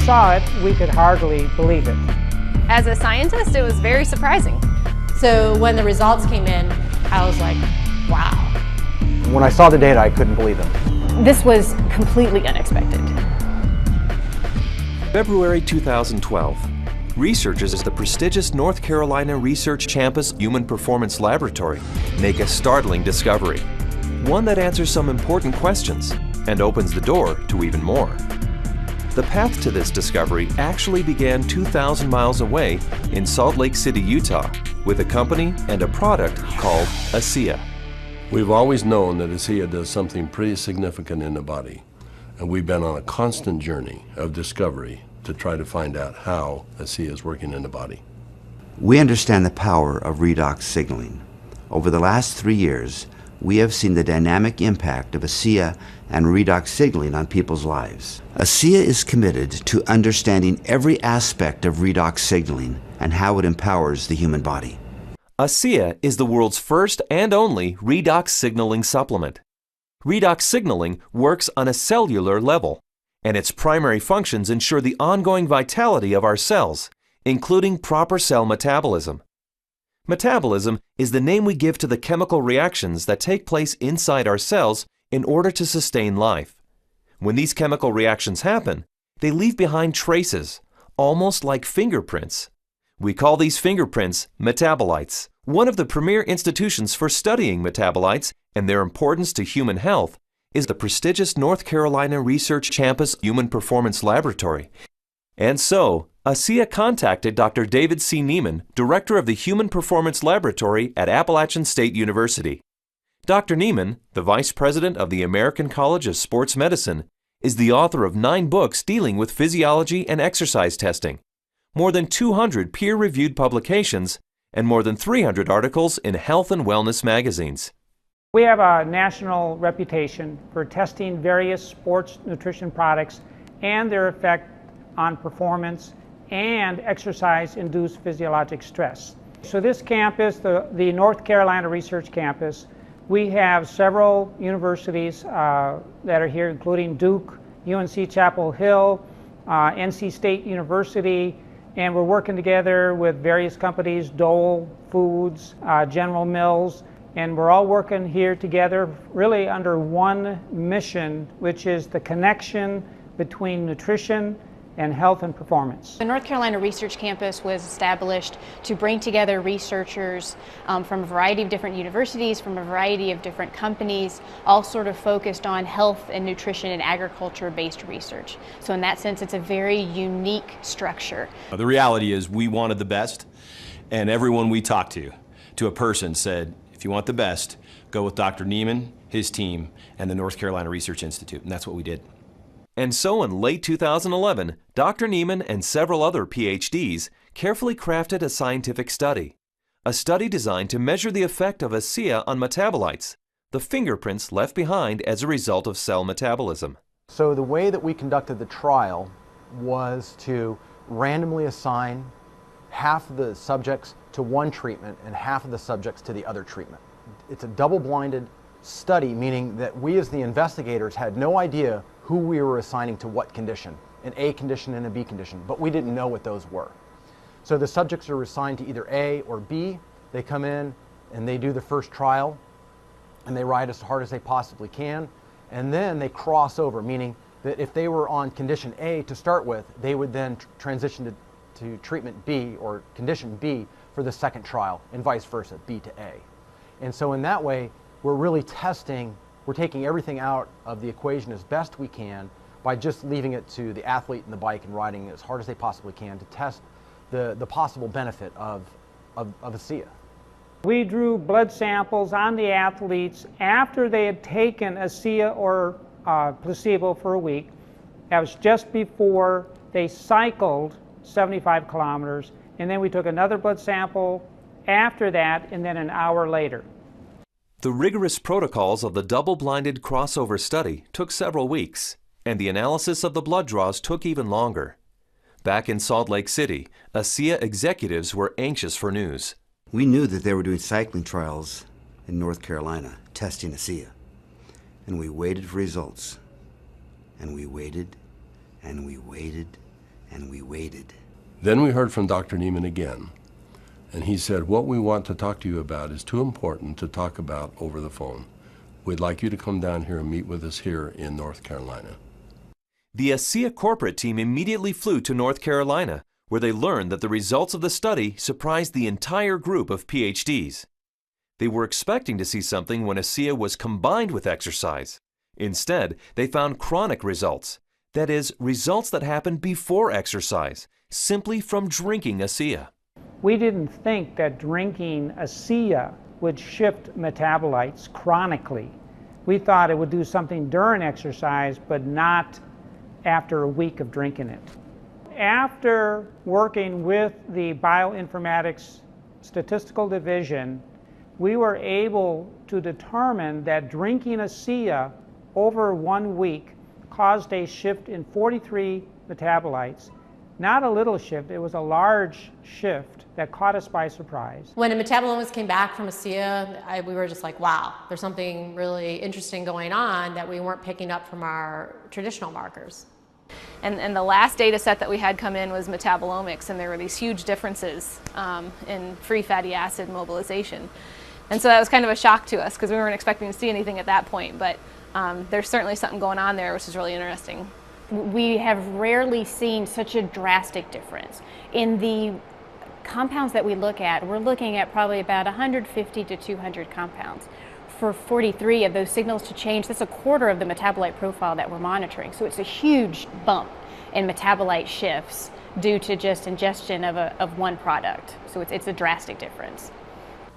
saw it, we could hardly believe it. As a scientist, it was very surprising. So when the results came in, I was like, wow. When I saw the data, I couldn't believe them. This was completely unexpected. February 2012. Researchers at the prestigious North Carolina Research Campus Human Performance Laboratory make a startling discovery. One that answers some important questions and opens the door to even more. The path to this discovery actually began 2,000 miles away in Salt Lake City, Utah, with a company and a product called ASEA. We've always known that ASEA does something pretty significant in the body, and we've been on a constant journey of discovery to try to find out how ASEA is working in the body. We understand the power of redox signaling. Over the last 3 years, we have seen the dynamic impact of ASEA and redox signaling on people's lives. ASEA is committed to understanding every aspect of redox signaling and how it empowers the human body. ASEA is the world's first and only redox signaling supplement. Redox signaling works on a cellular level, and its primary functions ensure the ongoing vitality of our cells, including proper cell metabolism. Metabolism is the name we give to the chemical reactions that take place inside our cells in order to sustain life. When these chemical reactions happen, they leave behind traces, almost like fingerprints. We call these fingerprints metabolites. One of the premier institutions for studying metabolites and their importance to human health is the prestigious North Carolina Research Campus Human Performance Laboratory. And so, ASEA contacted Dr. David C. Nieman, director of the Human Performance Laboratory at Appalachian State University. Dr. Nieman, the vice president of the American College of Sports Medicine, is the author of 9 books dealing with physiology and exercise testing, more than 200 peer-reviewed publications, and more than 300 articles in health and wellness magazines. We have a national reputation for testing various sports nutrition products and their effect on performance and exercise-induced physiologic stress. So this campus, the North Carolina Research Campus, we have several universities that are here, including Duke, UNC Chapel Hill, NC State University, and we're working together with various companies, Dole Foods, General Mills, and we're all working here together really under one mission, which is the connection between nutrition and health and performance. The North Carolina Research Campus was established to bring together researchers from a variety of different universities, from a variety of different companies, all sort of focused on health and nutrition and agriculture-based research. So in that sense, it's a very unique structure. The reality is we wanted the best, and everyone we talked to a person said, if you want the best, go with Dr. Nieman, his team, and the North Carolina Research Institute, and that's what we did. And so in late 2011, Dr. Nieman and several other PhDs carefully crafted a scientific study. A study designed to measure the effect of ASEA on metabolites, the fingerprints left behind as a result of cell metabolism. So the way that we conducted the trial was to randomly assign half of the subjects to one treatment and half of the subjects to the other treatment. It's a double-blinded study, meaning that we as the investigators had no idea who we were assigning to what condition, an A condition and a B condition, but we didn't know what those were. So the subjects are assigned to either A or B. They come in and they do the first trial and they ride as hard as they possibly can, and then they cross over, meaning that if they were on condition A to start with, they would then transition to treatment B or condition B for the second trial, and vice versa, B to A. And so in that way, we're really testing, we're taking everything out of the equation as best we can by just leaving it to the athlete and the bike and riding as hard as they possibly can to test the possible benefit of ASEA. We drew blood samples on the athletes after they had taken ASEA or placebo for a week. That was just before they cycled 75 kilometers, and then we took another blood sample after that, and then an hour later. The rigorous protocols of the double-blinded crossover study took several weeks, and the analysis of the blood draws took even longer. Back in Salt Lake City, ASEA executives were anxious for news. We knew that they were doing cycling trials in North Carolina, testing ASEA. And we waited for results. And we waited, and we waited, and we waited. Then we heard from Dr. Nieman again, and he said, what we want to talk to you about is too important to talk about over the phone. We'd like you to come down here and meet with us here in North Carolina. The ASEA corporate team immediately flew to North Carolina, where they learned that the results of the study surprised the entire group of PhDs. They were expecting to see something when ASEA was combined with exercise. Instead, they found chronic results. That is, results that happen before exercise, simply from drinking ASEA. We didn't think that drinking ASEA would shift metabolites chronically. We thought it would do something during exercise, but not after a week of drinking it. After working with the bioinformatics statistical division, we were able to determine that drinking ASEA over 1 week caused a shift in 43 metabolites. Not a little shift, it was a large shift that caught us by surprise. When the metabolomics came back from ASEA, we were just like, wow, there's something really interesting going on that we weren't picking up from our traditional markers. And the last data set that we had come in was metabolomics, and there were these huge differences in free fatty acid mobilization. And so that was kind of a shock to us because we weren't expecting to see anything at that point, but there's certainly something going on there which is really interesting. We have rarely seen such a drastic difference. In the compounds that we look at, we're looking at probably about 150 to 200 compounds. For 43 of those signals to change, that's a quarter of the metabolite profile that we're monitoring. So it's a huge bump in metabolite shifts due to just ingestion of one product. So it's a drastic difference.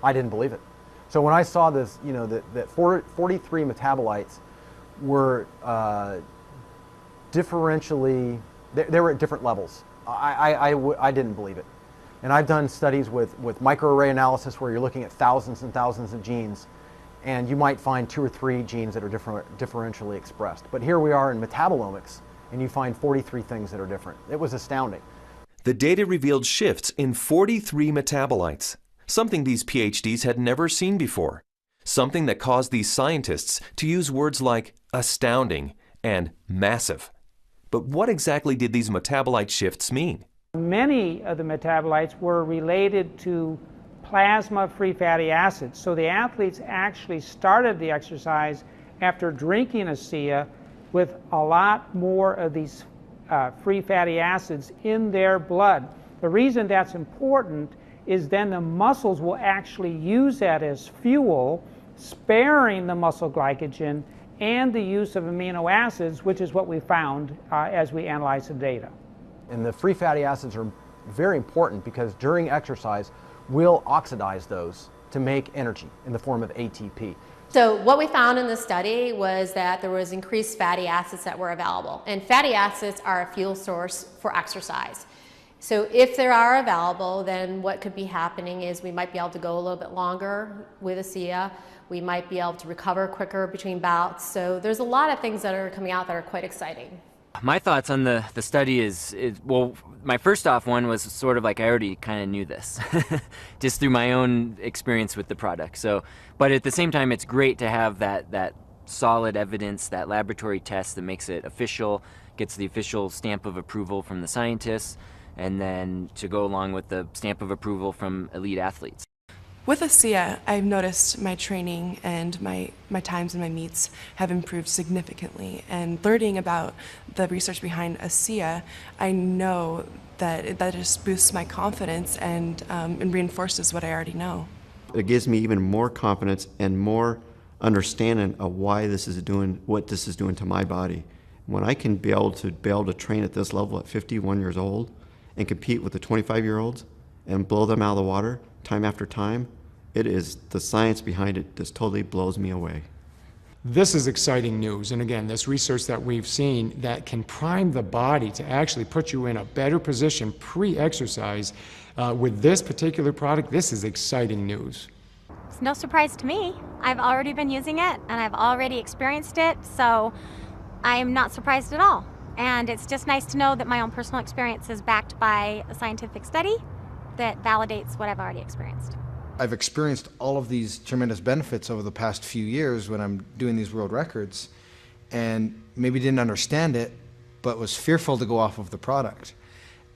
I didn't believe it. So when I saw this, you know, that 43 metabolites were differentially, they were at different levels. I didn't believe it. And I've done studies with microarray analysis where you're looking at thousands and thousands of genes, and you might find 2 or 3 genes that are differentially expressed. But here we are in metabolomics, and you find 43 things that are different. It was astounding. The data revealed shifts in 43 metabolites, something these PhDs had never seen before, something that caused these scientists to use words like astounding and massive. But what exactly did these metabolite shifts mean? Many of the metabolites were related to plasma free fatty acids. So the athletes actually started the exercise after drinking ASEA with a lot more of these free fatty acids in their blood. The reason that's important is then the muscles will actually use that as fuel, sparing the muscle glycogen and the use of amino acids, which is what we found as we analyzed the data. And the free fatty acids are very important because during exercise, we'll oxidize those to make energy in the form of ATP. So what we found in the study was that there was increased fatty acids that were available. And fatty acids are a fuel source for exercise. So if they are available, then what could be happening is we might be able to go a little bit longer with ASEA. We might be able to recover quicker between bouts. So there's a lot of things that are coming out that are quite exciting. My thoughts on the study is, well, my first off one was sort of like I already kind of knew this, just through my own experience with the product. So, but at the same time, it's great to have that solid evidence, that laboratory test that makes it official, gets the official stamp of approval from the scientists, and then to go along with the stamp of approval from elite athletes. With ASEA, I've noticed my training and my times and my meets have improved significantly. And learning about the research behind ASEA, I know that just boosts my confidence and reinforces what I already know. It gives me even more confidence and more understanding of why this is doing what this is doing to my body. When I can be able to train at this level at 51 years old and compete with the 25-year-olds and blow them out of the water time after time, it is the science behind it just totally blows me away. This is exciting news, and again, this research that we've seen that can prime the body to actually put you in a better position pre-exercise with this particular product. This is exciting news. It's no surprise to me. I've already been using it and I've already experienced it, so I'm not surprised at all. And it's just nice to know that my own personal experience is backed by a scientific study that validates what I've already experienced. I've experienced all of these tremendous benefits over the past few years when I'm doing these world records, and maybe didn't understand it, but was fearful to go off of the product.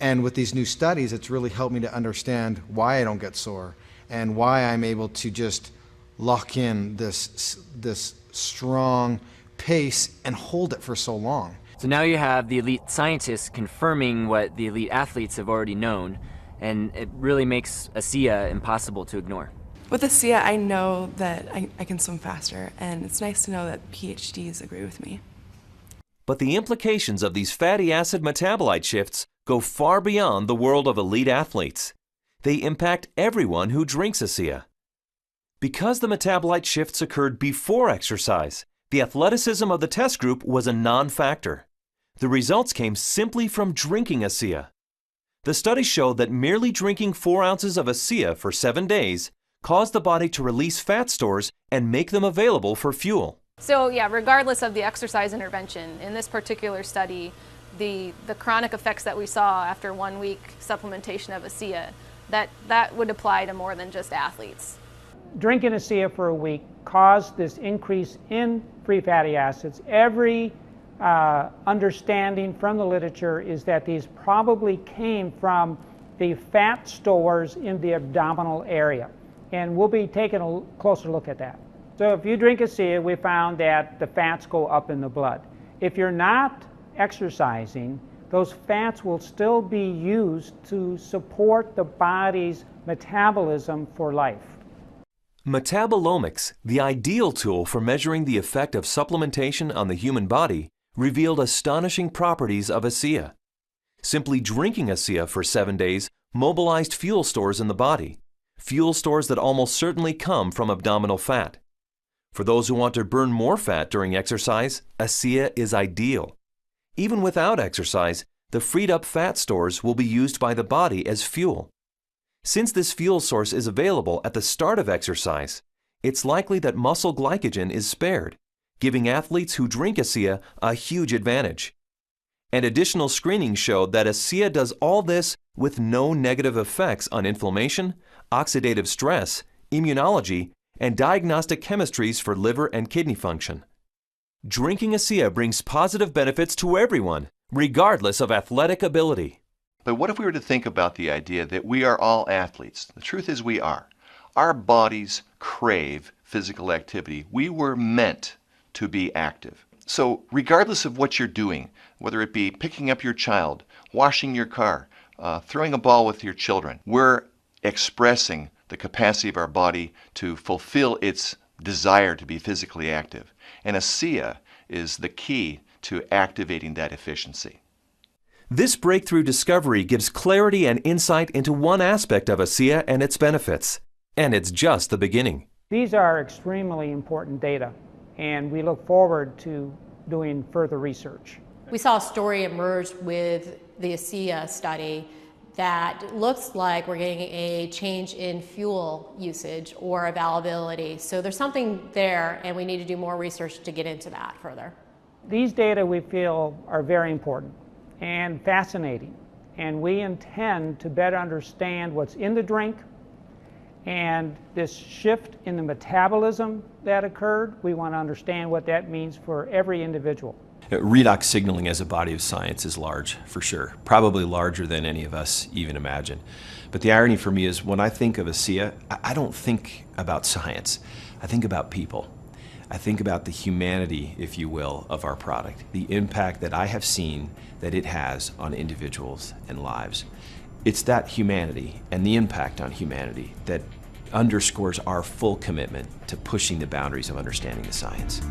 And with these new studies, it's really helped me to understand why I don't get sore and why I'm able to just lock in this strong pace and hold it for so long. So now you have the elite scientists confirming what the elite athletes have already known, and it really makes ASEA impossible to ignore. With ASEA, I know that I can swim faster, and it's nice to know that PhDs agree with me. But the implications of these fatty acid metabolite shifts go far beyond the world of elite athletes. They impact everyone who drinks ASEA. Because the metabolite shifts occurred before exercise, the athleticism of the test group was a non-factor. The results came simply from drinking ASEA. The study showed that merely drinking 4 ounces of ASEA for 7 days caused the body to release fat stores and make them available for fuel. So yeah, regardless of the exercise intervention, in this particular study, the chronic effects that we saw after 1 week supplementation of ASEA, that would apply to more than just athletes. Drinking ASEA for a week caused this increase in free fatty acids. Every understanding from the literature is that these probably came from the fat stores in the abdominal area. And we'll be taking a closer look at that. So if you drink ASEA, we found that the fats go up in the blood. If you're not exercising, those fats will still be used to support the body's metabolism for life. Metabolomics, the ideal tool for measuring the effect of supplementation on the human body, revealed astonishing properties of ASEA. Simply drinking ASEA for 7 days mobilized fuel stores in the body, fuel stores that almost certainly come from abdominal fat. For those who want to burn more fat during exercise, ASEA is ideal. Even without exercise, the freed up fat stores will be used by the body as fuel. Since this fuel source is available at the start of exercise, it's likely that muscle glycogen is spared, giving athletes who drink ASEA a huge advantage. And additional screening showed that ASEA does all this with no negative effects on inflammation, oxidative stress, immunology, and diagnostic chemistries for liver and kidney function. Drinking ASEA brings positive benefits to everyone, regardless of athletic ability. But what if we were to think about the idea that we are all athletes? The truth is we are. Our bodies crave physical activity. We were meant to be active. So regardless of what you're doing, whether it be picking up your child, washing your car, throwing a ball with your children, we're expressing the capacity of our body to fulfill its desire to be physically active. And ASEA is the key to activating that efficiency. This breakthrough discovery gives clarity and insight into one aspect of ASEA and its benefits. And it's just the beginning. These are extremely important data, and we look forward to doing further research. We saw a story emerge with the ASEA study that looks like we're getting a change in fuel usage or availability. So there's something there, and we need to do more research to get into that further. These data we feel are very important and fascinating, and we intend to better understand what's in the drink and this shift in the metabolism that occurred. We want to understand what that means for every individual. Redox signaling as a body of science is large, for sure. Probably larger than any of us even imagine. But the irony for me is when I think of ASEA, I don't think about science. I think about people. I think about the humanity, if you will, of our product, the impact that I have seen that it has on individuals and lives. It's that humanity and the impact on humanity that underscores our full commitment to pushing the boundaries of understanding the science.